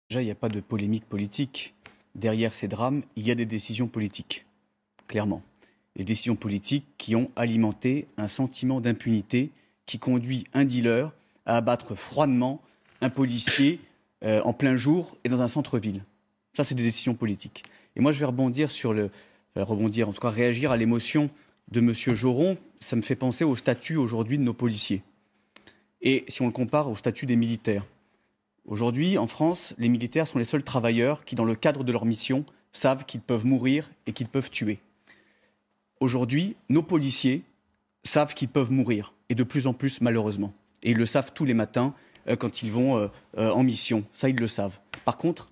Déjà, il n'y a pas de polémique politique. Derrière ces drames, il y a des décisions politiques, clairement. Des décisions politiques qui ont alimenté un sentiment d'impunité qui conduit un dealer à abattre froidement un policier en plein jour et dans un centre-ville. Ça, c'est des décisions politiques. Et moi, je vais en tout cas réagir à l'émotion de M. Joron. Ça me fait penser au statut aujourd'hui de nos policiers. Et si on le compare au statut des militaires. Aujourd'hui, en France, les militaires sont les seuls travailleurs qui, dans le cadre de leur mission, savent qu'ils peuvent mourir et qu'ils peuvent tuer. Aujourd'hui, nos policiers savent qu'ils peuvent mourir, et de plus en plus, malheureusement. Et ils le savent tous les matins quand ils vont en mission. Ça, ils le savent. Par contre,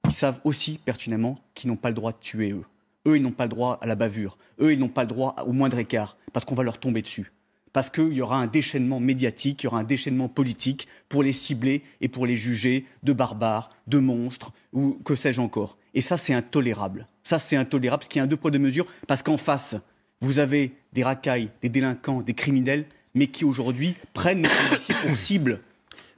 ils savent aussi pertinemment qu'ils n'ont pas le droit de tuer, eux. Eux, ils n'ont pas le droit à la bavure. Eux, ils n'ont pas le droit au moindre écart, parce qu'on va leur tomber dessus. Parce qu'il y aura un déchaînement médiatique, il y aura un déchaînement politique pour les cibler et pour les juger de barbares, de monstres, ou que sais-je encore. Et ça, c'est intolérable. Ça, c'est intolérable, parce qu'il y a un deux poids, deux mesures, parce qu'en face, vous avez des racailles, des délinquants, des criminels, mais qui aujourd'hui prennent nos policiers pour cible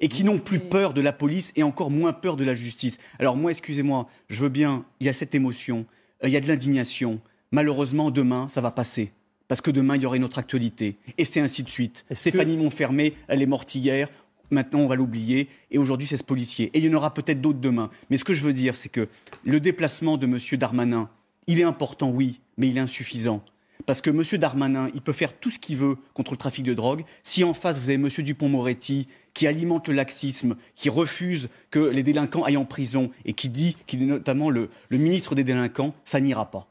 et qui n'ont plus peur de la police et encore moins peur de la justice. Alors moi, excusez-moi, je veux bien, il y a cette émotion, il y a de l'indignation. Malheureusement, demain, ça va passer. Parce que demain, il y aura une autre actualité. Et c'est ainsi de suite. Stéphanie Montfermé, elle est morte hier. Maintenant, on va l'oublier. Et aujourd'hui, c'est ce policier. Et il y en aura peut-être d'autres demain. Mais ce que je veux dire, c'est que le déplacement de M. Darmanin, il est important, oui, mais il est insuffisant. Parce que M. Darmanin, il peut faire tout ce qu'il veut contre le trafic de drogue. Si en face, vous avez M. Dupond-Moretti, qui alimente le laxisme, qui refuse que les délinquants aillent en prison et qui dit qu'il est notamment le ministre des délinquants, ça n'ira pas.